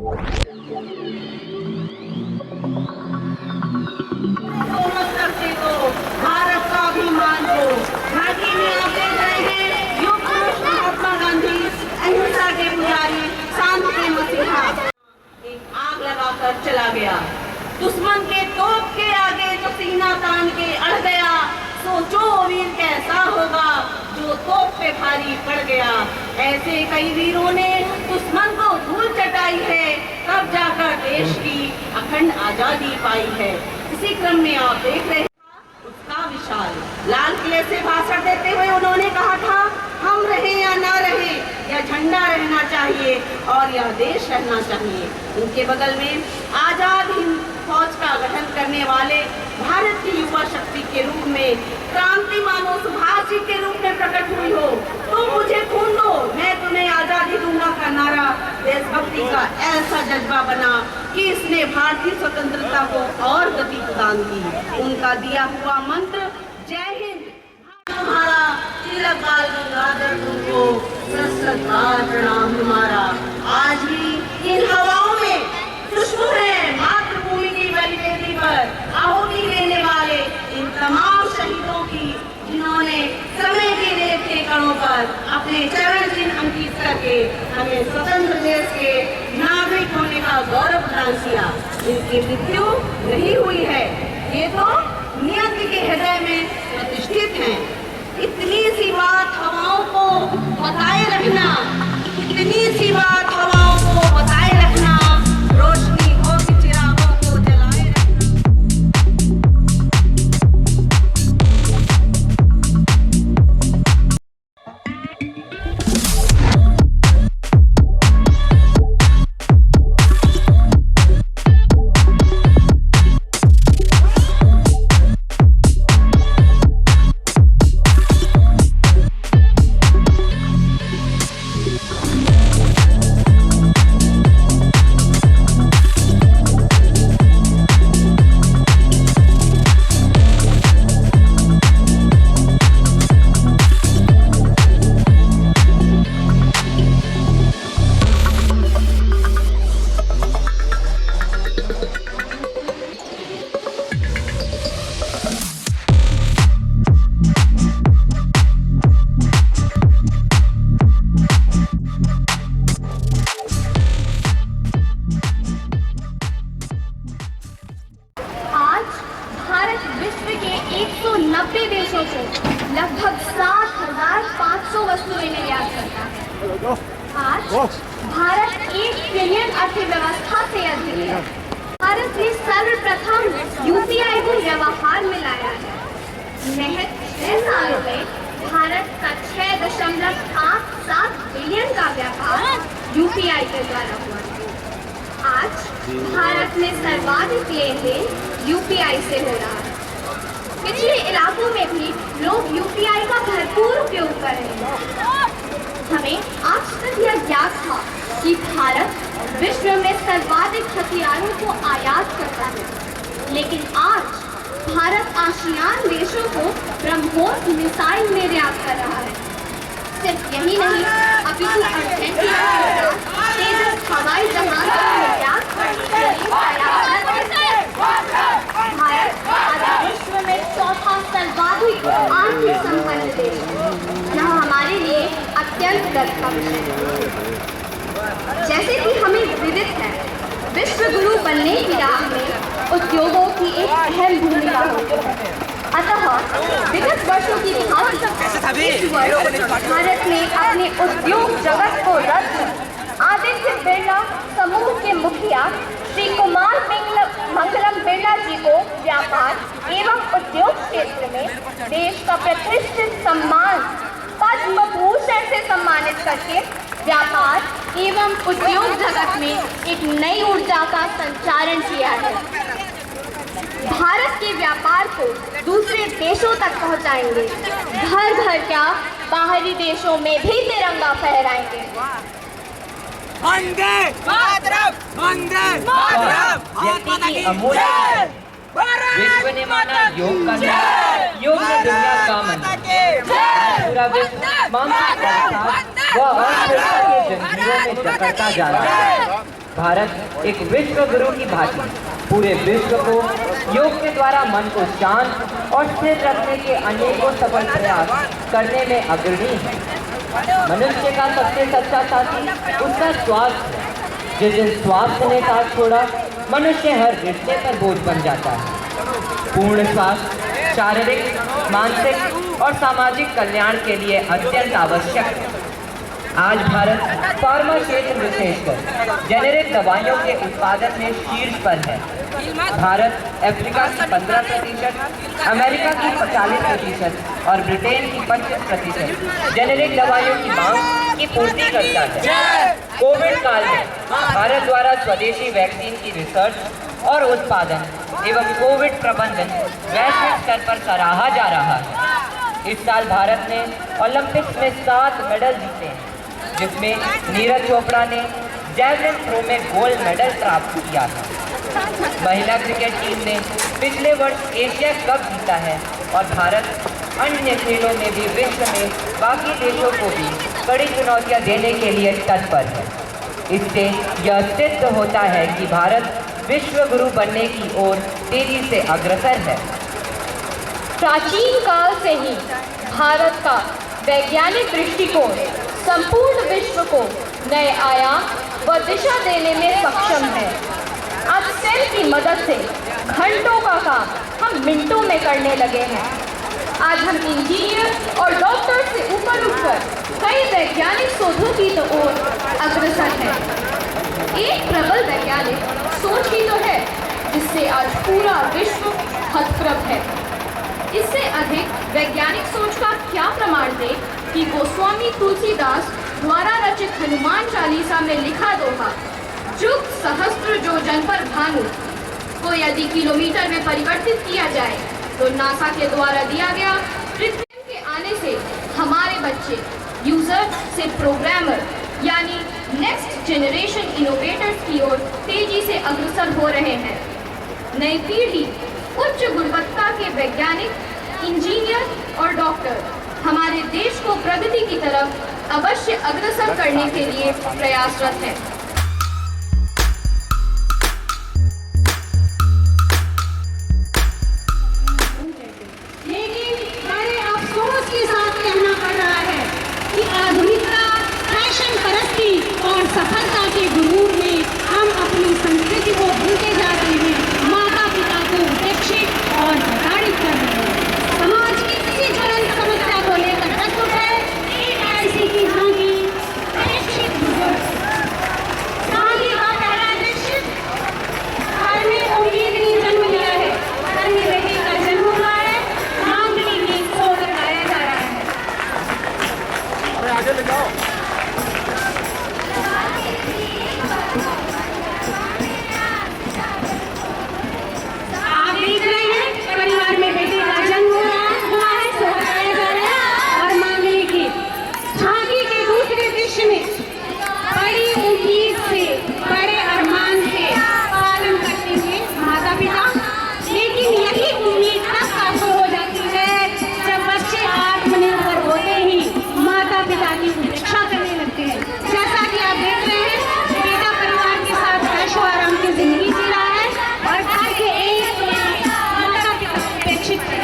करते तो भारत का अभिमान हो। घाटी में आप देख रहे हैं युग पुरुष महात्मा गांधी, अहिंसा के पुजारी, शांति के मसीहा, एक आग लगाकर चला गया। दुश्मन के तोप के आगे जो सीना तान के अड़ गया, सोचो वीर कैसा होगा जो तोप पे भारी पड़ गया। ऐसे कई वीरों ने दुश्मन को धूल चटाई है, तब जाकर देश की अखंड आजादी पाई है। इसी क्रम में आप देख रहे हैं उसका विशाल लाल किले से भाषण देते हुए उन्होंने कहा था, हम रहे या ना रहे, यह झंडा रहना चाहिए और यह देश रहना चाहिए। उनके बगल में आजाद हिंद फौज का गठन करने वाले भारत की युवा शक्ति के रूप में क्रांति मानो सुभाष जी के रूप में प्रकट हुई हो। तुम मुझे खून दो, मैं तुम्हें आजादी दूंगा का नारा देशभक्ति का ऐसा जज्बा बना कि इसने भारतीय स्वतंत्रता को और गति प्रदान की। उनका दिया हुआ मंत्र जय हिंद तुम्हारा, तिलक बाल गंगाधर तुमको सत्कार प्रणाम हमारा। आज भी इन हवाओं में खुशबू है मातृभूमि की बलिवेदी पर आहुति देने वाले इन तमाम शहीदों की, जिन्होंने समय के रेत के कणों पर अपने चरण चिन्ह अंकित करके हमें स्वतंत्र देश के नागरिक होने का गौरव प्रदान किया। इनकी मृत्यु नहीं हुई है, ये तो नियति के हृदय में प्रतिष्ठित है। इतनी सी बात हवाओं को बताए रखना, इतनी सी बात हवाओं को बताए रखना, रोशनी हो कि चिरागों को जलाए लगभग 7,500 वस्तुएं निर्यात करता है। आज भारत 1 ट्रिलियन अर्थव्यवस्था से अधिक है। भारत ने सर्वप्रथम यूपीआई को व्यवहार में लाया है। महज 6 सालों में भारत का 6.87 बिलियन का व्यापार यूपीआई के द्वारा हुआ है। आज भारत में सर्वाधिक लेन देन यूपीआई से हो रहा है। पिछले इलाकों में भी लोग यूपीआई का भरपूर उपयोग कर रहे हैं। हमें आज तक यह ज्ञात था कि भारत विश्व में सर्वाधिक हथियारों को आयात करता है, लेकिन आज भारत आसियान देशों को ब्रह्मोस मिसाइल निर्यात कर रहा है। सिर्फ यही नहीं, अभी अर्जेंटीना तेजस हवाई जहाज का निर्यात करने के लिए भारत आज विश्व में चौथा सर्वाधिक आर्थिक संपन्न देश है। यह हमारे लिए अत्यंत गर्व का विषय है। जैसे कि हमें विदित है, विश्व गुरु बनने की राह में उद्योगों की एक अहम भूमिका होती है। अतः विगत वर्षों की भांति इस वर्ष भारत ने अपने उद्योग जगत को रत्न आदित्य बिरला समूह के मुखिया श्री कुमार मंगलम बिरला जी को व्यापार एवं उद्योग क्षेत्र में देश का प्रतिष्ठित सम्मान पद्म भूषण से सम्मानित करके व्यापार एवं उद्योग जगत में एक नई ऊर्जा का संचारण किया है। भारत के व्यापार को दूसरे देशों तक पहुंचाएंगे। घर घर क्या, बाहरी देशों में भी तिरंगा फहराएंगे। वंदे मातरम, वंदे मातरम, भारत माता की जय। विश्व ने माना योग का नाम, योग ने दुनिया का मंत्र, पूरा विश्व मानसिक व अर्थव्यवस्था के जंजीरों में जकड़ता जा रहा है। भारत एक विश्व गुरु की भांति पूरे विश्व को योग के द्वारा मन को शांत और स्थिर रखने के अनेकों सफल प्रयास करने में अग्रणी है। मनुष्य का सबसे सच्चा साथी उसका स्वास्थ्य है। जिस दिन स्वास्थ्य ने साथ छोड़ा, मनुष्य हर रिश्ते पर बोझ बन जाता है। पूर्ण स्वास्थ्य शारीरिक, मानसिक और सामाजिक कल्याण के लिए अत्यंत आवश्यक है। आज भारत फार्मा क्षेत्र विशेषकर जेनेरिक दवाइयों के उत्पादन में शीर्ष पर है। भारत अफ्रीका की 15%, अमेरिका की 40% और ब्रिटेन की 25% जेनेरिक दवाइयों की मांग की पूर्ति करता है। कोविड काल में भारत द्वारा स्वदेशी वैक्सीन की रिसर्च और उत्पादन एवं कोविड प्रबंधन वैश्विक स्तर पर सराहा जा रहा है। इस साल भारत ने ओलंपिक्स में 7 मेडल जीते हैं, जिसमें नीरज चोपड़ा ने जैवलिन थ्रो में गोल्ड मेडल प्राप्त किया था। महिला क्रिकेट टीम ने पिछले वर्ष एशिया कप जीता है और भारत अन्य खेलों में भी विश्व में बाकी देशों को भी कड़ी चुनौतियां देने के लिए तत्पर है। इससे यह सिद्ध होता है कि भारत विश्व गुरु बनने की ओर तेजी से अग्रसर है। प्राचीन काल से ही भारत का वैज्ञानिक दृष्टिकोण संपूर्ण विश्व को नए आयाम व दिशा देने में सक्षम है। आज सेल की मदद से घंटों का काम हम मिनटों में करने लगे हैं। आज हम इंजीनियर और डॉक्टर से ऊपर उठकर कई वैज्ञानिक शोधों की तो ओर अग्रसर है। एक प्रबल वैज्ञानिक सोच ही तो है जिससे आज पूरा विश्व हतप्रभ है। इससे अधिक वैज्ञानिक सोच का क्या प्रमाण दे कि गोस्वामी तुलसीदास द्वारा रचित हनुमान चालीसा में लिखा दोहा जुग सहस्त्र जो जन पर भानु को यदि किलोमीटर में परिवर्तित किया जाए तो नासा के द्वारा दिया गया पृथ्वी के आने से हमारे बच्चे यूजर से प्रोग्रामर यानी नेक्स्ट जनरेशन इनोवेटर्स की ओर तेजी से अग्रसर हो रहे हैं। नई पीढ़ी उच्च गुणवत्ता के वैज्ञानिक, इंजीनियर और डॉक्टर हमारे देश को प्रगति की तरफ अवश्य अग्रसर करने के लिए प्रयासरत है। लेकिन बड़े अफसोस के साथ कहना पड़ रहा है कि आधुनिकता, फैशन परस्ती और सफलता के गुरूर में हम अपनी संस्कृति को भूलते जा रहे हैं। माता पिता को उपेक्षित और प्रताड़ित कर रहे हैं। समाज की किसी ज्वलंत समस्या को लेकर प्रस्तुत है एक ऐसी की झांकी अपेक्षित बुजुर्ग। झांकी का पहला दृश्य घर में उम्मीद ने जन्म लिया है, घर में बेटी का जन्म हुआ है, मांगली गीत को गाया जा रहा है। आगे ले जाओ। आप देख रहे हैं परिवार में बेटे का जन्म हुआ है, सोहर गाया जा रहा है और मांगली गीत। झांकी के दूसरे दृश्य में बड़ी उम्मीद से, बड़े अरमान से पालन करते हुए माता पिता, लेकिन यही उम्मीद तब काफिर हो जाती है जब बच्चे आत्मनिर्भर होते ही माता पिता की उपेक्षा करने लगते हैं। जैसा कि आप देख रहे हैं बेटा परिवार के साथ ऐशो आराम की जिंदगी जी रहा है और घर के एक कोने में माता पिता उपेक्षित है।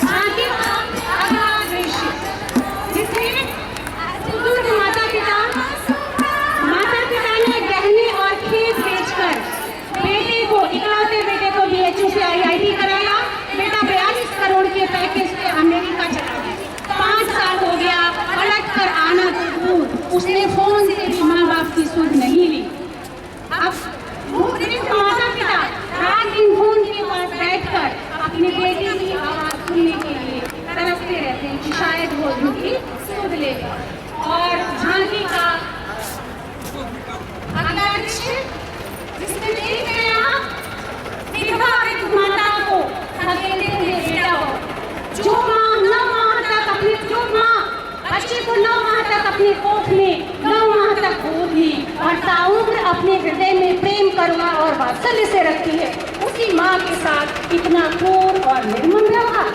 आगे अगला दृश्य जिसमें बुजुर्ग माता पिता ने गहने और खेत बेचकर बेटे को, इकलौते बेटे को BHU से IIT कराया। बेटा 42 करोड़ के पैकेज पे अमेरिका चला गया। 5 साल हो गया, पलट कर आना तो दूर, उसने फोन से भी माँ बाप की सुध नहीं ली। अब माता पिता रात दिन फोन के पास बैठकर अपनी बेटी की आवाज सुनने के लिए तरसते रहते हैं कि शायद वो झूठी सुध ले। और झांकी का अगला दृश्य जिसमें देख रहे हैं आप विधवा माता को अकेले हुए बेटा को, जो माँ 9 माह तक अपने, जो माँ बच्चे को 9 माह तक अपने कोख में 9 माह तक गोद ली और ताउम्र अपने हृदय में प्रेम, करुणा और वात्सल्य से रखती है, उसी माँ के साथ इतना क्रूर और निर्मम व्यवहार।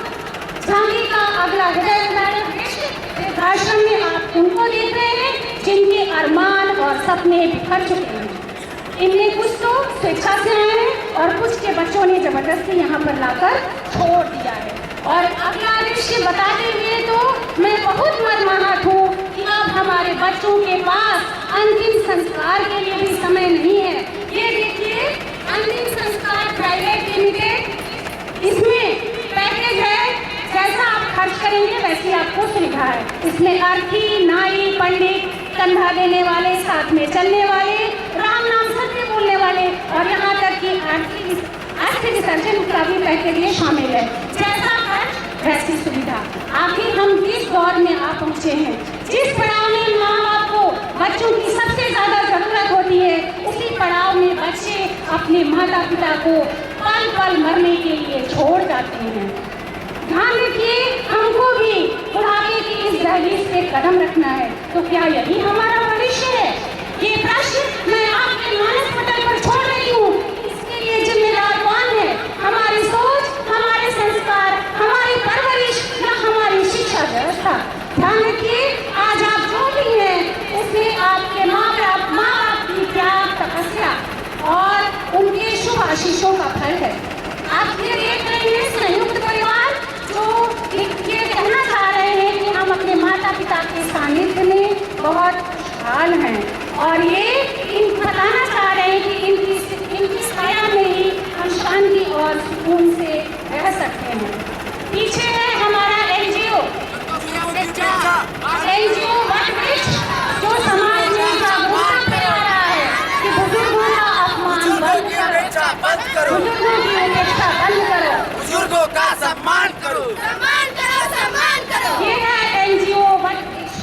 झांकी का अगला हृदय उदाहरण दृश्य वृद्धाश्रम में आप उनको देख रहे हैं जिनके अरमान और सपने बिखर चुके हैं। इनमें कुछ तो स्वेच्छा से आए हैं और कुछ के बच्चों ने जबरदस्ती यहाँ पर लाकर छोड़ दिया है। और अगला दृश्य बताते हुए तो मैं बहुत मर्माहत हूँ कि अब हमारे बच्चों के पास अंतिम संस्कार के लिए भी समय नहीं है। ये देखिए, अंतिम संस्कार प्राइवेट लिमिटेड, इसमें पैकेज है, जैसा आप खर्च करेंगे वैसी आपको सुविधा है। इसमें अर्थी, नाई, पंडित, कंधा देने वाले, साथ में चलने वाले, राम नाम सत्य बोलने वाले और यहाँ तक कि अस्थि विसर्जन का भी पैकेज ये शामिल है। जैसा खर्च वैसी सुविधा। आखिर हम किस दौर में आ पहुँचे हैं? जिस पड़ाव में माँ बाप को बच्चों की सबसे ज्यादा जरूरत होती है, उसी पड़ाव में बच्चे अपने माता पिता को पल पल मरने के लिए छोड़ जाते हैं। ध्यान रखिए, हमको भी बुढ़ापे की इस दहलीज पे कदम रखना है। तो क्या यही हमारा भविष्य है? ये प्रश्न मैं आपके मानस पटल पर छोड़ रही हूँ। इसके लिए जिम्मेदार कौन है? हमारी सोच, हमारे संस्कार, हमारी परवरिश या हमारी शिक्षा व्यवस्था? ध्यान रखिए, आज आप जो भी हैं उसमें आपके माँ बाप की त्याग, तपस्या और उनके शुभ आशीषों का फल है। आप ये देख रहे हैं संयुक्त परिवार जो ये कहना चाह रहे हैं कि हम अपने माता पिता के सानिध्य में बहुत खुशहाल हैं और ये बताना चाह रहे हैं कि इनकी छाया में ही हम शांति और सुकून से रह सकते हैं। पीछे है हमारा एनजीओ वटवृक्ष, जो समाज में जागरूकता फैला रहा है कि बुजुर्गों का अपमान बंद करो, बुजुर्गों की उपेक्षा बंद करो, बुजुर्गों का सम्मान करो, सम्मान करो। ये है एनजीओ वटवृक्ष।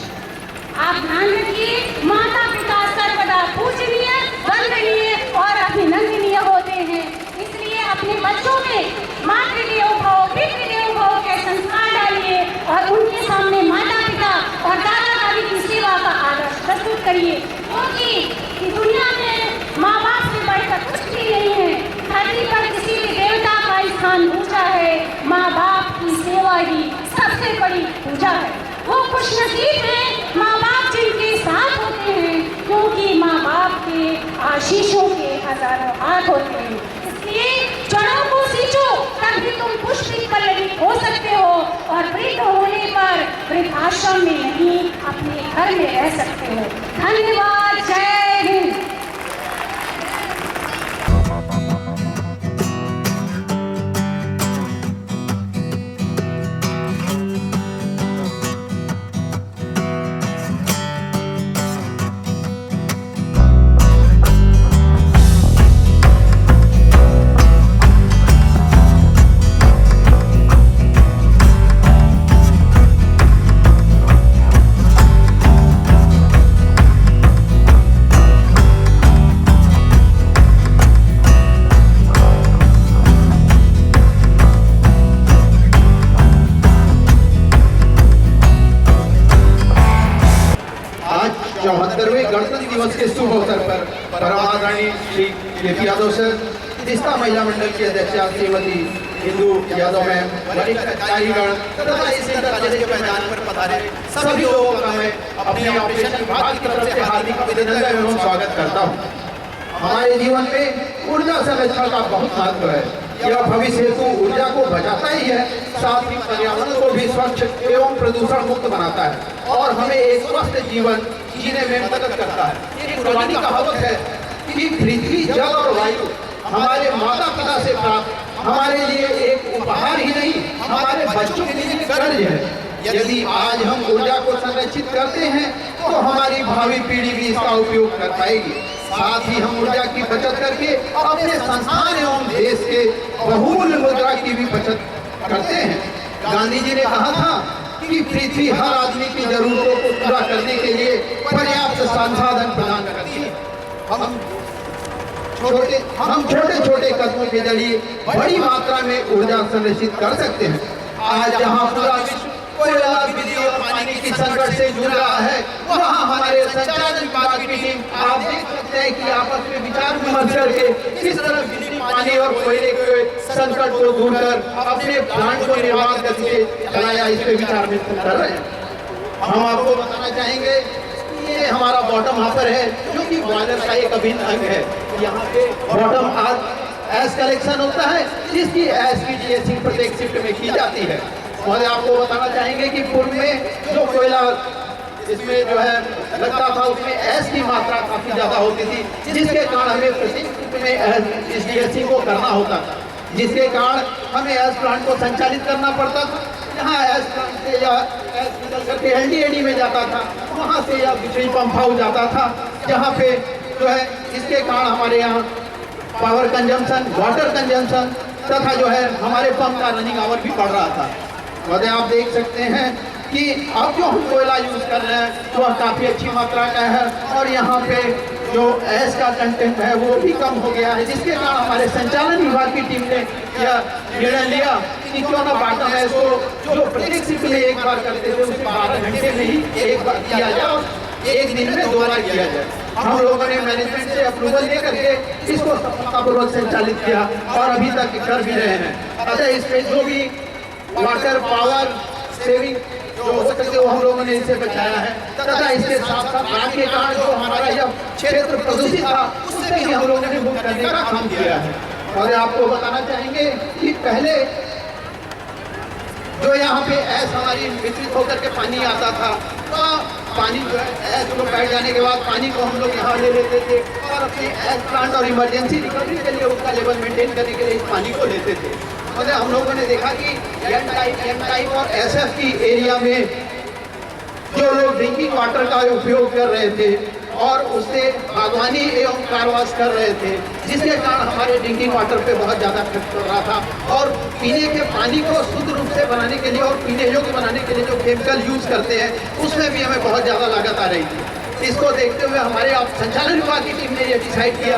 आप ध्यान रखिए, माता पिता सर्वदा पूजनीय, वंदनीय और अभिनंदनीय होते हैं। इसलिए अपने बच्चों में मातृदेवो भव, पितृदेवो भव के संस्कार डालिए और उनके सामने माता पिता और दादा दादी की सेवा का आदर्श प्रस्तुत करिए, क्योंकि दुनिया में माँ बाप से बढ़कर कुछ भी नहीं है। धरती पर किसी भी देवता का स्थान ऊंचा है, माँ बाप की सेवा ही सबसे बड़ी पूजा है। वो खुशनसीब है माँ बाप जिनके साथ होते हैं, क्योंकि माँ बाप के आशीषों के हजारों हाथ होते हैं। इसलिए जड़ों को सींचो, तभी तुम पुष्पित पल्लवी हो सकते हो और वृद्ध होने पर वृद्धाश्रम में नहीं, अपने घर में रह सकते हो। धन्यवाद। जय हिंद। गणतंत्र दिवस के शुभ अवसर पर परमादरणीय श्री केपी यादव सर, तिस्ता महिला मंडल की अध्यक्षा श्रीमती इंदु यादव मैम, वरिष्ठ अधिकारीगण तथा इस दरवाजे के मैदान पर पधारे सभी लोगों का मैं अपने ऑपरेशन विभाग की तरफ से हार्दिक अभिनंदन एवं स्वागत करता हूँ। हमारे जीवन में ऊर्जा संरक्षण का बहुत महत्व है। यह भविष्य हेतु ऊर्जा को बचाता ही है, साथ ही पर्यावरण को भी स्वच्छ एवं प्रदूषण मुक्त बनाता है और हमें एक स्वस्थ जीवन जीने में मदद करता है। एक पुरानी कहावत है कि पृथ्वी, जल और वायु हमारे माता पिता से प्राप्त हमारे लिए एक उपहार ही नहीं, हमारे बच्चों के लिए कर्ज है। यदि आज हम ऊर्जा को संरक्षित करते हैं तो हमारी भावी पीढ़ी भी इसका उपयोग कर पाएगी। साथ ही हम ऊर्जा की बचत करके अपने संस्थान एवं देश के बहुमूल्य मुद्रा की भी बचत करते हैं। गांधी जी ने कहा था कि पृथ्वी हर आदमी की जरूरतों को पूरा करने के लिए पर्याप्त संसाधन प्रदान करती है। हम छोटे छोटे कदमों के जरिए बड़ी मात्रा में ऊर्जा संरक्षित कर सकते हैं। आज जहाँ पूरा विश्व कोयला, बिजली और पानी की संकट से जूझ रहा है, वहाँ हमारे संचालन विभाग की टीम, आप देख सकते हैं कि आपस में विचार विमर्श करके किस तरह बिजली, पानी और कोयले के संकट को दूर कर अपने प्लांट को निर्माण करके चलाया, इस पे विचार विमर्श कर रहे हैं। हम आपको बताना चाहेंगे ये हमारा बॉटम हाफर है जो कि बॉयलर का एक अभिन्न अंग है। यहाँ पे बॉटम एस कलेक्शन होता है जिसकी एस की डीएसिंग प्रत्येक शिफ्ट में की जाती है। और आपको बताना चाहेंगे कि पूर्व में जो कोयला इसमें जो है लगता था उसमें एस की मात्रा काफी ज्यादा होती थी, जिसके कारण हमें प्रत्येक शिफ्ट में इस डीएसिंग को करना होता था, जिसके कारण हमें एस प्लांट को संचालित करना पड़ता था। यहाँ एस प्लांट से या एस निकल करके एलडीएडी में जाता था, वहाँ से या बिजली पंप हाउस जाता था, जहाँ पे जो है इसके कारण हमारे यहाँ पावर कंजम्पशन, वाटर कंजम्पशन तथा जो है हमारे पंप का रनिंग आवर भी बढ़ रहा था। और आप देख सकते हैं कि अब जो हम कोयला यूज कर रहे हैं वह काफी अच्छी मात्रा का है और यहाँ पे जो एस का कंटेंट है वो भी कम हो गया है, जिसके कारण हमारे संचालन विभाग की टीम ने यह निर्णय लिया कि क्यों ना बॉटम एस को जो प्रत्येक शिफ्ट में एक बार करते थे उसे 12 घंटे में ही एक बार किया जाए और एक दिन में 2 बार किया जाए। हम लोगों ने मैनेजमेंट से अप्रूवल दे करके इसको सफलतापूर्वक संचालित किया और अभी तक कर भी रहे हैं। अतः इसमें जो भी वाटर पावर सेविंग जो हो सके वो हम लोगों ने इसे बचाया है तथा इसके साथ साथ आग के कारण जो हमारा यह क्षेत्र प्रदूषित था उससे भी हम लोगों ने मुक्त करने का काम किया है। और आपको बताना चाहेंगे कि पहले जो यहाँ पे ऐस हमारी मिश्रित होकर के पानी आता था तो पानी जो है ऐस को बैठ जाने के बाद पानी को हम लोग यहाँ ले लेते थे और अपने ऐस प्लांट और इमरजेंसी रिकवरी के लिए उसका लेवल मेंटेन करने के लिए इस पानी को लेते थे। मतलब हम लोगों ने देखा कि एम टाइप और एसएफ की एरिया में जो लोग ड्रिंकिंग वाटर का उपयोग कर रहे थे और उससे बागवानी एवं कारवास कर रहे थे, जिसके कारण हमारे ड्रिंकिंग वाटर पे बहुत ज़्यादा इफेक्ट पड़ रहा था और पीने के पानी को शुद्ध रूप से बनाने के लिए और पीने योग्य बनाने के लिए जो केमिकल यूज करते हैं उसमें भी हमें बहुत ज़्यादा लागत आ रही थी। इसको देखते हुए हमारे संचालन विभाग की टीम ने यह डिसाइड किया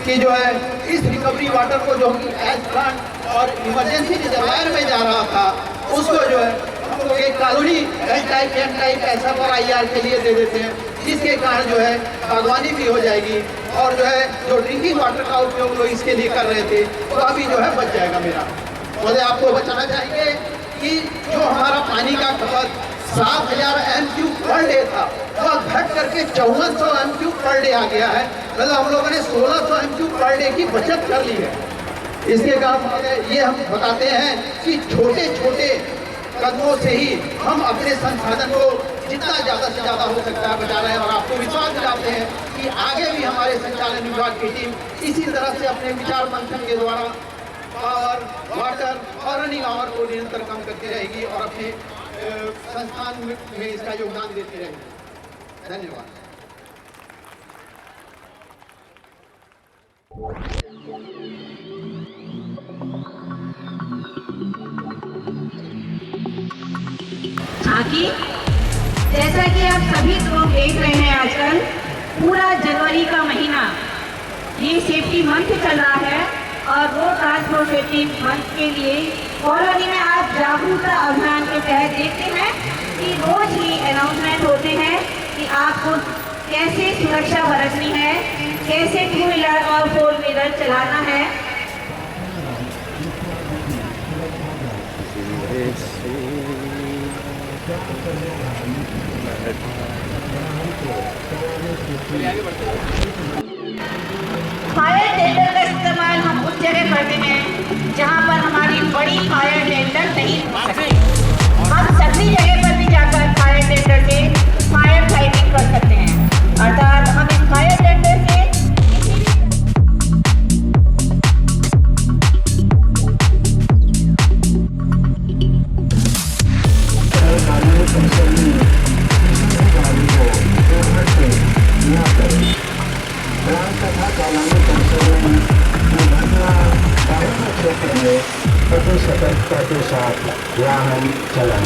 कि जो है इस रिकवरी वाटर को जो एज प्लांट और इमरजेंसी रिजर्वायर में जा रहा था उसको जो है हम लोग एक कॉलोनी एम टाइप ऐसा पर IR के लिए दे देते हैं, जिसके कारण जो है बागवानी भी हो जाएगी और जो है जो ड्रिंकिंग वाटर का उपयोग लोग इसके लिए कर रहे थे तो अभी जो है बच जाएगा मेरा। मुझे आपको बताना चाहेंगे कि जो हमारा पानी का खपत 7000 MQ पर डे था वह घट करके 5400 MQ पर डे आ गया है। मतलब हम लोगों ने 1600 MQ पर डे की बचत कर ली है। इसके कारण ये हम बताते हैं कि छोटे छोटे कदमों से ही हम अपने संसाधन को जितना ज़्यादा से ज़्यादा हो सकता है बचा रहे हैं और आपको विश्वास दिलाते हैं कि आगे भी हमारे संचालन विभाग की टीम इसी तरह से अपने विचार मंथन के द्वारा पावर, वाटर और रनिंग आवर को निरंतर कम करती रहेगी और अपने संस्थान में इसका योगदान देती रहेगी। धन्यवाद। झांकी, जैसा कि आप सभी लोग देख रहे हैं आजकल पूरा जनवरी का महीना ये सेफ्टी मंथ चल रहा है और रोड ट्रांसपोर्ट सेफ्टी मंथ के लिए कॉलोनी में आप जागरूकता अभियान के तहत देखते हैं कि रोज ही अनाउंसमेंट होते हैं कि आपको कैसे सुरक्षा बरतनी है, कैसे 2 व्हीलर और 4 व्हीलर चलाना है। फायर टेंडर का इस्तेमाल हम उस जगह करते हैं जहां पर हमारी बड़ी फायर टेंडर नहीं हो सकती। हम सभी जगह पर भी जाकर फायर टेंडर से फायर फाइटिंग कर सकते हैं, अर्थात हम इस फायर टेंडर से सतर्कता के साथ वाहन चलाएं।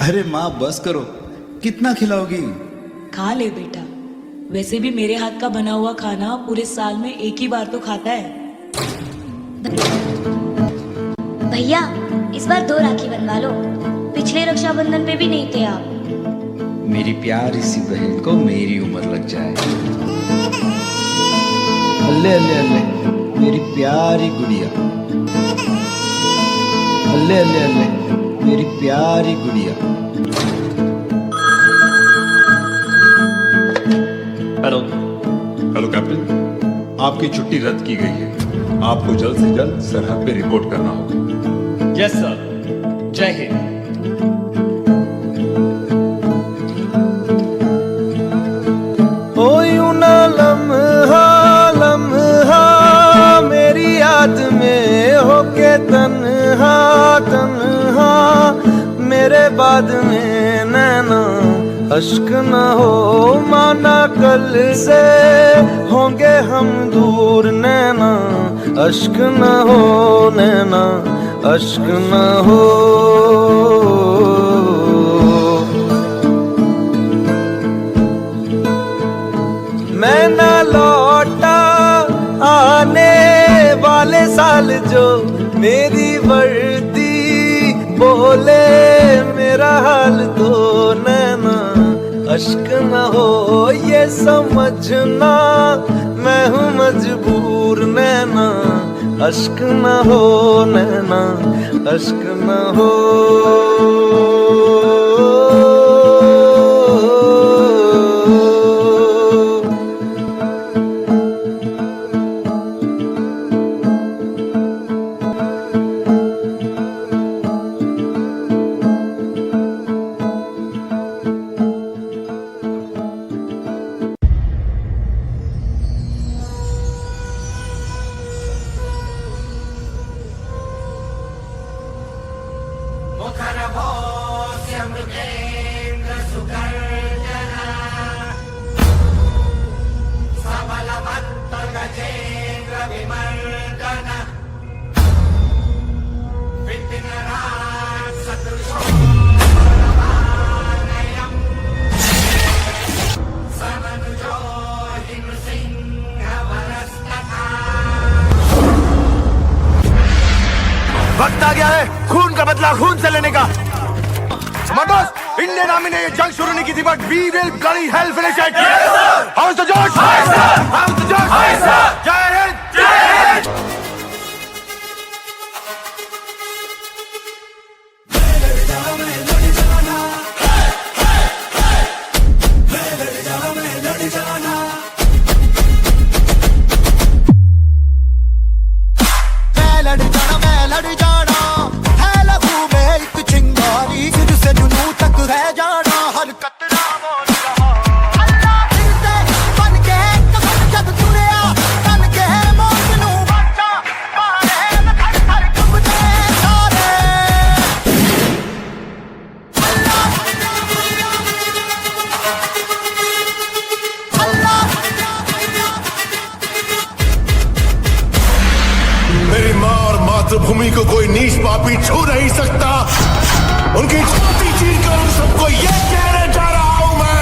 अरे माँ बस करो, कितना खिलाओगी? खा ले बेटा, वैसे भी मेरे हाथ का बना हुआ खाना पूरे साल में एक ही बार तो खाता है। भैया इस बार 2 राखी बनवा लो, पिछले रक्षाबंधन पे भी नहीं थे आप। मेरी प्यारी सी बहन को मेरी उम्र लग जाए। अल्ले अल्ले अल्ले मेरी प्यारी गुड़िया, अल्ले अल्ले अल्ले मेरी प्यारी गुड़िया। हेलो हेलो कैप्टन, आपकी छुट्टी रद्द की गई है। आपको जल्द से जल्द सरहद पे रिपोर्ट करना होगा। यस सर, जय हिंद। लम्हा मेरी याद में होके तन्हा तन्हा, मेरे बाद में नैना अश्क न हो माना कल से होंगे हम दूर, नैना अश्क न हो, नैना अश्क न हो। मैं न लौटा आने वाले साल जो मेरी वर्दी बोले मेरा हाल तो, नैना अश्क न हो ये समझना मैं हूँ मजबूर, नैना अश्क न हो, नैना अश्क न हो। वक्त आ गया है खून का बदला खून से लेने का। इंडियन आर्मी ने ये जंग शुरू नहीं की थी, but we will bloody hell finish it. How's the जोश, हाउस द जोश। जय हिंद, जय हिंद। मातृभूमि को कोई नीच पापी छू नहीं सकता। उनकी छाती चीर कर उन सबको ये कहने जा रहा हूं मैं।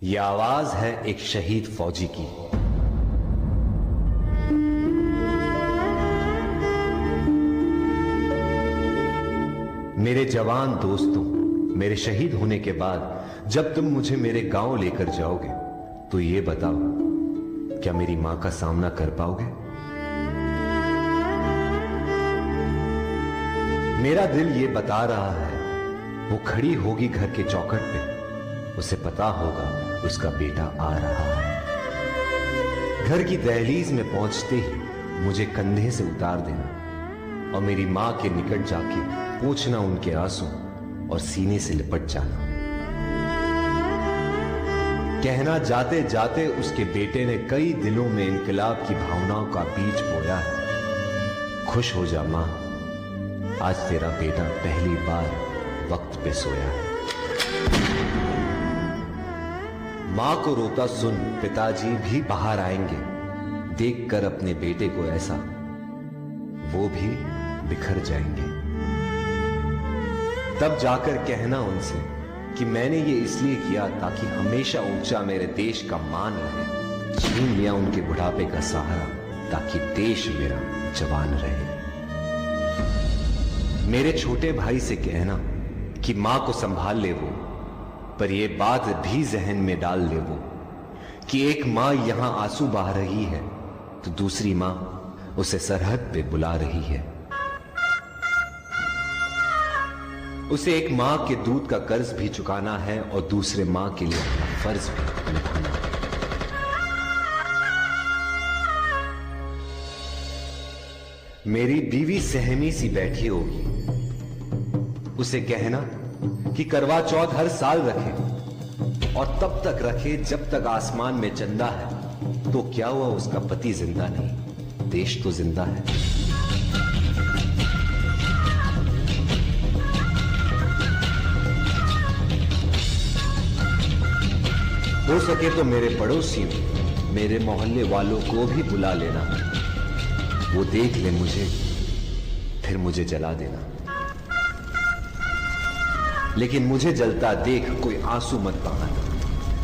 ये आवाज है एक शहीद फौजी की। मेरे जवान दोस्तों, मेरे शहीद होने के बाद जब तुम मुझे मेरे गांव लेकर जाओगे तो ये बताओ, क्या मेरी मां का सामना कर पाओगे? मेरा दिल ये बता रहा है, वो खड़ी होगी घर के चौखट पे, उसे पता होगा उसका बेटा आ रहा है। घर की दहलीज में पहुंचते ही मुझे कंधे से उतार देना और मेरी मां के निकट जाके पोंछना उनके आंसू और सीने से लिपट जाना। कहना जाते जाते उसके बेटे ने कई दिलों में इनकलाब की भावनाओं का बीज बोया है। खुश हो जा मां, आज तेरा बेटा पहली बार वक्त पे सोया है। मां को रोता सुन पिताजी भी बाहर आएंगे, देखकर अपने बेटे को ऐसा वो भी बिखर जाएंगे। तब जाकर कहना उनसे कि मैंने ये इसलिए किया ताकि हमेशा ऊंचा मेरे देश का मान रहे। छीन लिया उनके बुढ़ापे का सहारा ताकि देश मेरा जवान रहे। मेरे छोटे भाई से कहना कि मां को संभाल ले वो, पर ये बात भी जहन में डाल ले वो कि एक मां यहां आंसू बहा रही है तो दूसरी मां उसे सरहद पे बुला रही है। उसे एक मां के दूध का कर्ज भी चुकाना है और दूसरे मां के लिए अपना फर्ज भी निभाना है। मेरी बीवी सहमी सी बैठी होगी, उसे कहना कि करवा चौथ हर साल रखे और तब तक रखे जब तक आसमान में चंदा है। तो क्या हुआ उसका पति जिंदा नहीं, देश तो जिंदा है। हो सके तो मेरे पड़ोसियों, मेरे मोहल्ले वालों को भी बुला लेना, वो देख ले मुझे फिर मुझे जला देना। लेकिन मुझे जलता देख कोई आंसू मत बहाना,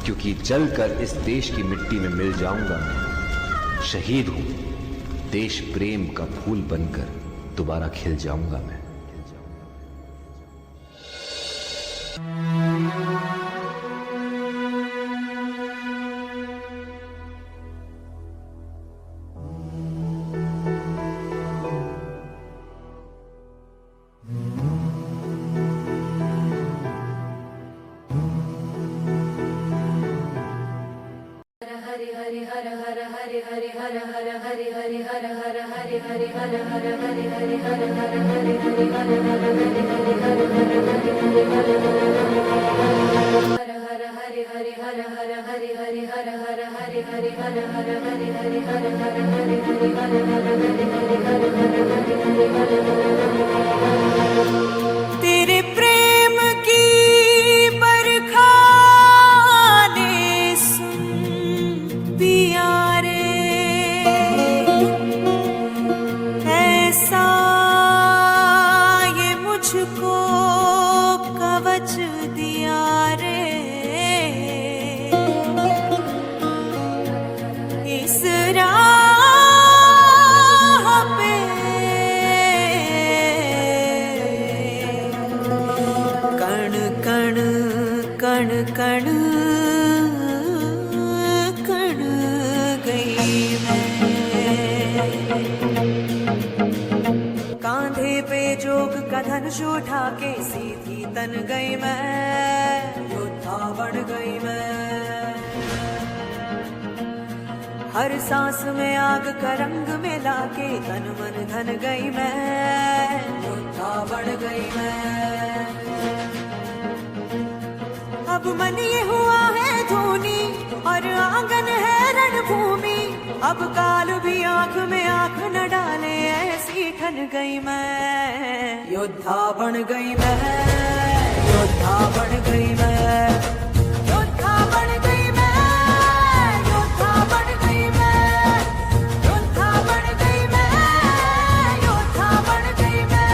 क्योंकि जलकर इस देश की मिट्टी में मिल जाऊंगा मैं। शहीद हूं, देश प्रेम का फूल बनकर दोबारा खिल जाऊंगा मैं। तेरे प्रेम की बरखा ने सुन पिया रे, ऐसा ये मुझको कवच दिया रे। इस कण कण कण गई मैं। कांधे पे जोग का धनुष उठा के सीधी तन गई मैं, योद्धा बन गई मैं। हर सांस में आग का रंग मिला के तन मन धन गई मैं, योद्धा बन गई मैं। अब मन ये हुआ है धोनी और आंगन है रणभूमि, अब काल भी आंख में आंख न डाले ऐसी ठन गई मैं, योद्धा बन गई मैं, योद्धा बन गई मैं, योद्धा बन गई मैं, योद्धा बन गई मैं, योद्धा बन गई मैं, योद्धा बन गई मैं।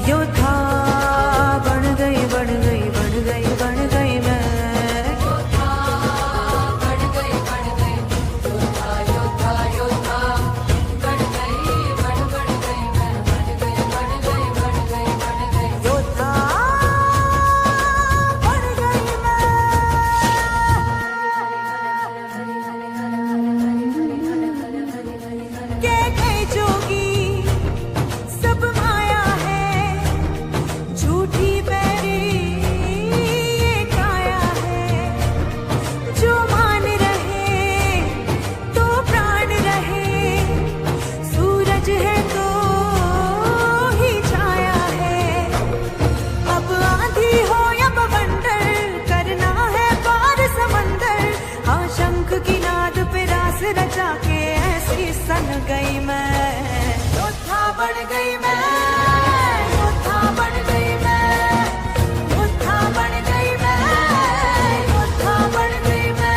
योद्धा बन गई बन गई बन गई बन गई मैं, योद्धा बन गई बन गई गई मैं, योद्धा बन गई मैं, योद्धा बन गई मैं, योद्धा बन गई मैं।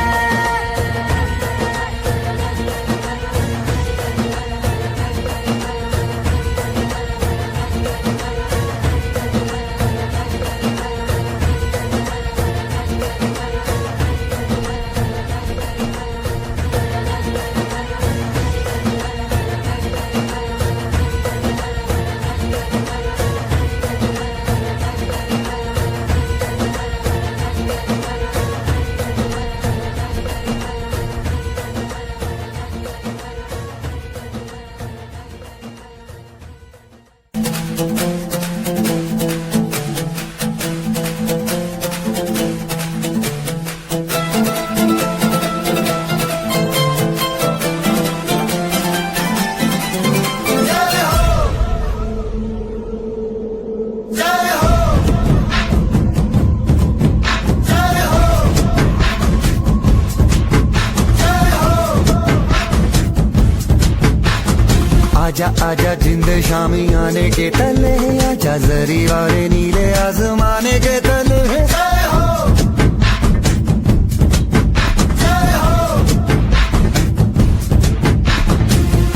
आजा आजा जिंद शामी आने के तले, आजा जरी वाले नीले आसमाने के तले।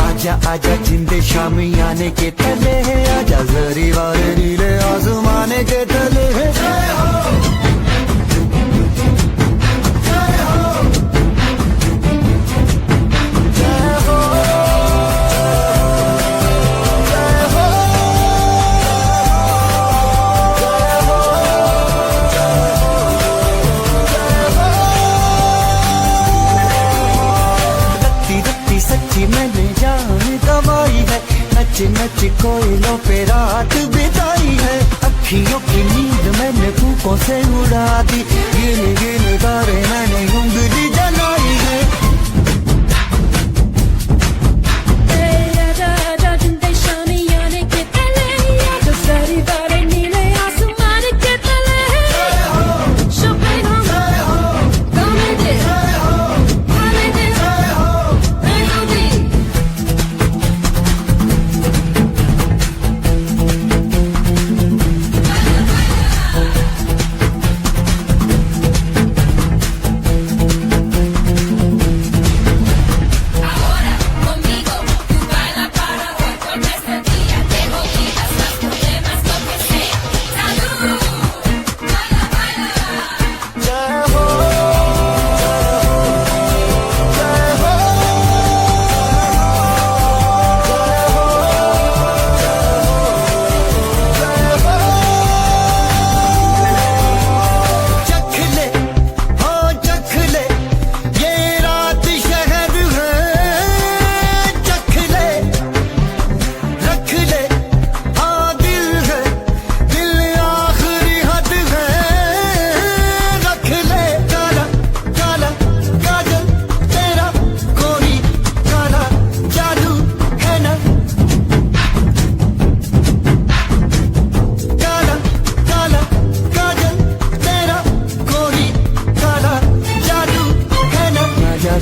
आजा आजा जिंद शामी आने के तले, आजा जरी वाले नीले आसमाने के तले। मैंने जान गवाई है, नच नच कोयलों पे रात बिताई है। अखियों की नींद मैंने फूकों से उड़ा दी, गिन गिन तारे मैंने उंगली जलाई है। आजा आजा जिंदे शामी आने के तले, आजा सारी बारे नीले आसमान के तले। शोपेन हम गाने दे, गाने दे, मेलोडी।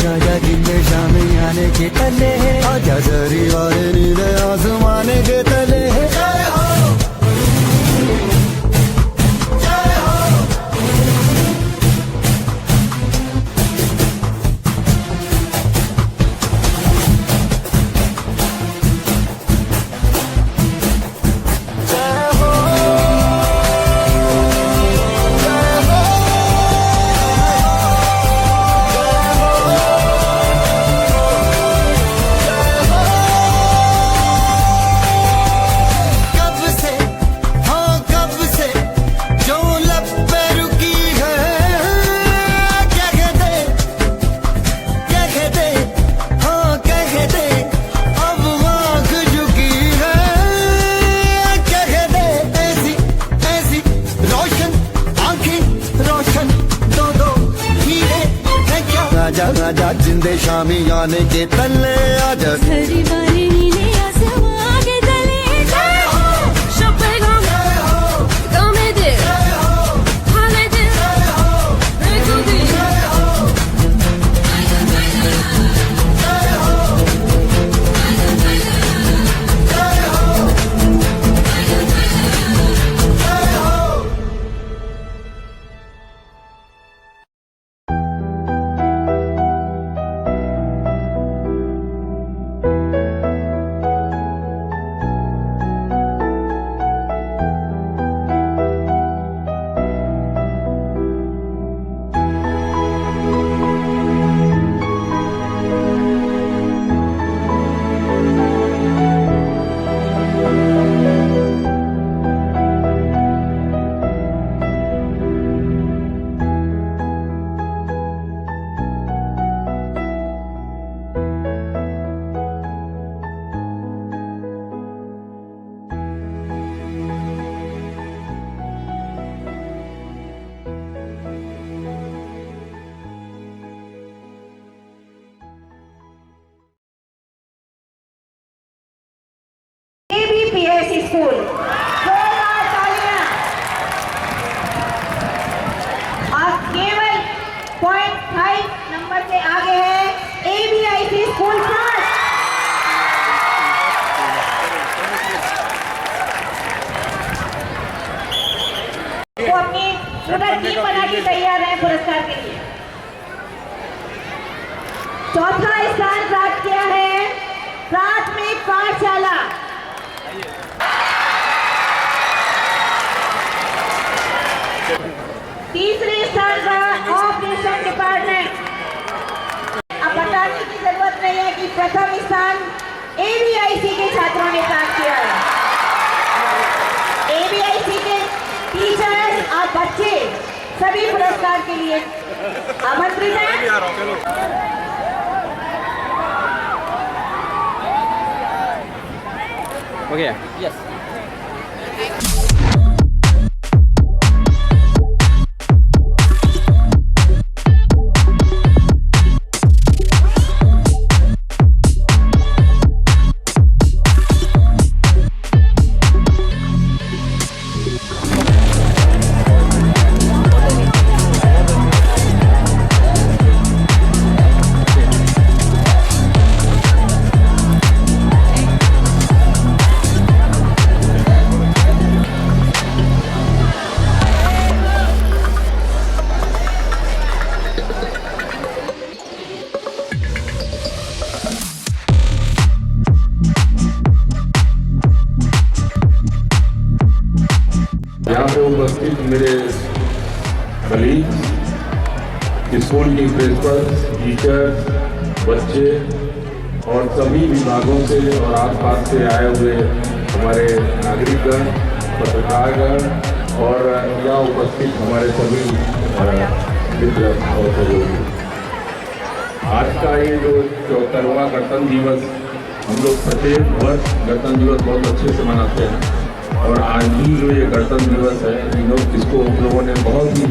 आजा जिंदे शामी आने के तले, आजा जरी वाले नीले आसमाने के तले। आजा आजा जिंदे शामी आने के तले, आजा सारी बारे नीले आसमान के तले। शोपेन हम गाने दे, गाने दे, मेलोडी। स्कूल, जोरदार तालियां। और केवल 0.5 नंबर से आगे है ABIC स्कूल फ्रांस। वो अपनी पूरा टीम बना के तैयार है पुरस्कार के लिए। चौथा स्थान प्राप्त किया है प्राथमिक पाठशाला। तीसरे स्थान पर ऑपरेशन डिपार्टमेंट। अब बताने की जरूरत नहीं है कि प्रथम स्थान ABIC के छात्रों ने प्राप्त किया है। ABIC के टीचर्स और बच्चे सभी पुरस्कार के लिए आमंत्रित हैं। Okay. Yes. यहाँ पे उपस्थित मेरे कलीग, स्कूल की प्रिंसिपल, टीचर्स, बच्चे और सभी विभागों से और आसपास से आए हुए हमारे नागरिकगण, पत्रकारगण और यहाँ उपस्थित हमारे सभी मित्र और सहयोगी। आज का ये जो 74वां गणतंत्र दिवस, हम लोग प्रत्येक वर्ष गणतंत्र दिवस बहुत अच्छे से मनाते हैं और आज भी जो ये गणतंत्र दिवस है इसको हम लोगों ने बहुत ही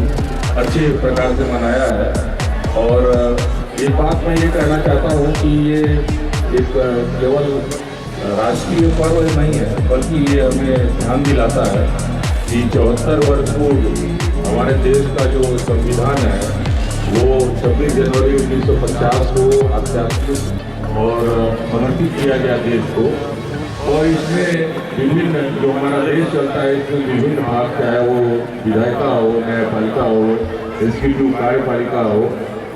अच्छे प्रकार से मनाया है। और एक बात मैं ये कहना चाहता हूँ कि ये एक केवल राष्ट्रीय पर्व नहीं है, बल्कि ये हमें ध्यान दिलाता है कि 74 वर्ष पूर्व हमारे देश का जो संविधान है वो 26 जनवरी 1950 को आध्यात्मिक और समर्पित किया गया देश को। और इसमें विभिन्न जो हमारा देश चलता है इसमें विभिन्न भाग, चाहे वो विधायिका हो, न्यायपालिका हो, एग्जीक्यूटिव कार्यपालिका हो,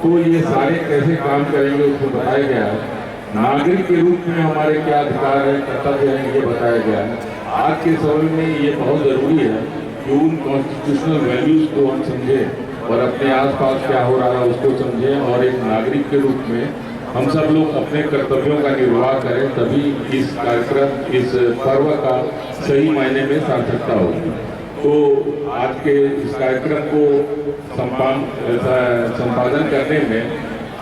तो ये सारे कैसे काम करेंगे उसको बताया गया है। नागरिक के रूप में हमारे क्या अधिकार है, कर्तव्य है, ये बताया गया है। आज के समय में ये बहुत ज़रूरी है कि उन कॉन्स्टिट्यूशनल वैल्यूज़ को हम समझें और अपने आसपास क्या हो रहा है उसको समझें और एक नागरिक के रूप में हम सब लोग अपने कर्तव्यों का निर्वाह करें, तभी इस कार्यक्रम, इस पर्व का सही मायने में सार्थकता होगी। तो आज के इस कार्यक्रम को संपादन करने में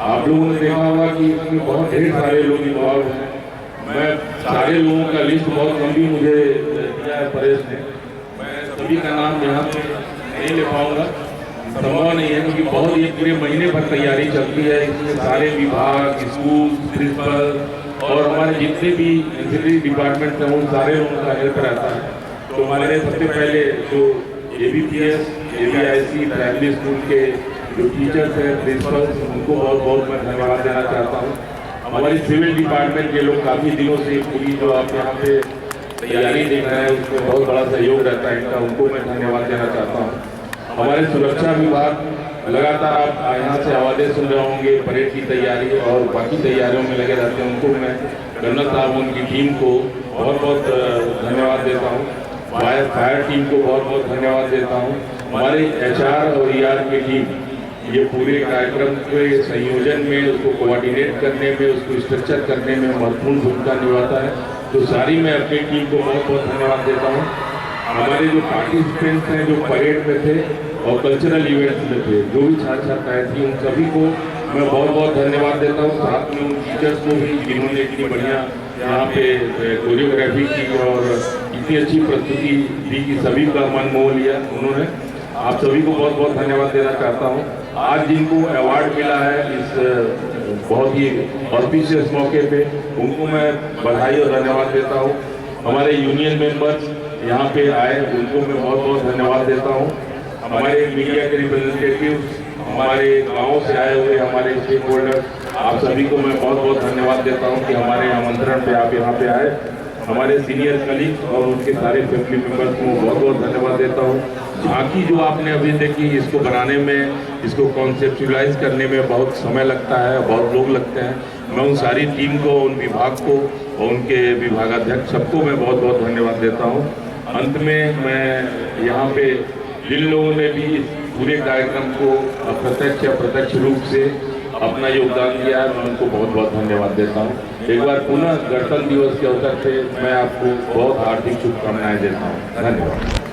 आप लोगों ने देखा होगा कि इसमें बहुत ढेर सारे लोग इन्वॉल्व हैं। मैं सारे लोगों का लिस्ट बहुत लंबी मुझे दिया है परेश ने, मैं सभी का नाम यहाँ पे नहीं ले पाऊँगा, संभव नहीं है क्योंकि बहुत ये पूरे महीने भर तैयारी चलती है। इसमें सारे विभाग, स्कूल, प्रिंसिपल और हमारे जितने भी इंजीनियरिंग डिपार्टमेंट हैं उन सारे लोगों का हेल्प रहता है। तो हमारे सबसे पहले जो ABPS, ABIC प्राइमरी स्कूल के जो टीचर्स हैं, प्रिंसिपल, उनको बहुत बहुत मैं धन्यवाद देना चाहता हूँ। हमारी सिविल डिपार्टमेंट के लोग काफ़ी दिनों से पूरी जो आप यहाँ पे तैयारी देख रहे हैं उसमें बहुत बड़ा सहयोग रहता है इनका, उनको मैं धन्यवाद देना चाहता हूँ। हमारे सुरक्षा विभाग लगातार आप यहाँ से आवाज़ें सुन रहे होंगे, परेड की तैयारी और बाकी तैयारियों में लगे रहते हैं, उनको मैं कर्नल साहब उनकी टीम को बहुत बहुत धन्यवाद देता हूँ। फायर टीम को बहुत बहुत धन्यवाद देता हूँ। हमारे HR और ER की टीम ये पूरे कार्यक्रम के संयोजन में, उसको कोऑर्डिनेट करने में, उसको स्ट्रक्चर करने में महत्वपूर्ण भूमिका निभाता है। तो सारी मैं अपनी टीम को बहुत बहुत धन्यवाद देता हूँ। हमारे जो पार्टिसिपेंट्स हैं जो परेड में थे और कल्चरल इवेंट्स में थे, जो भी छात्र छात्राएँ थी, उन सभी को मैं बहुत बहुत धन्यवाद देता हूँ। साथ में उन टीचर्स को भी जिन्होंने इतनी बढ़िया यहाँ पे कोरियोग्राफी की और इतनी अच्छी प्रस्तुति दी कि सभी का मन मोह लिया उन्होंने। आप सभी को बहुत बहुत धन्यवाद देना चाहता हूँ। आज जिनको अवार्ड मिला है इस बहुत ही ऑस्पिशियस मौके पे, उनको मैं बधाई और धन्यवाद देता हूँ। हमारे यूनियन मेंबर्स यहाँ पे आए, उनको मैं बहुत बहुत धन्यवाद देता हूँ। हमारे मीडिया के रिप्रेजेंटेटिव, हमारे गाँव से आए हुए हमारे स्टेक होल्डर, आप सभी को मैं बहुत बहुत धन्यवाद देता हूँ कि हमारे आमंत्रण पे आप यहाँ पे आए। हमारे सीनियर कलीग और उनके सारे फैमिली मेंबर्स को बहुत बहुत धन्यवाद देता हूँ। झांकी जो आपने अभी देखी, इसको बनाने में, इसको कॉन्सेप्चुलाइज करने में बहुत समय लगता है, बहुत लोग लगते हैं। मैं उन सारी टीम को, उन विभाग को और उनके विभागाध्यक्ष सबको मैं बहुत बहुत धन्यवाद देता हूँ। अंत में मैं यहाँ पे जिन लोगों ने भी इस पूरे कार्यक्रम को अप्रत्यक्ष या प्रत्यक्ष रूप से अपना योगदान दिया है, मैं उनको बहुत बहुत धन्यवाद देता हूँ। एक बार पुनः गणतंत्र दिवस के अवसर पे मैं आपको बहुत हार्दिक शुभकामनाएं देता हूँ। धन्यवाद।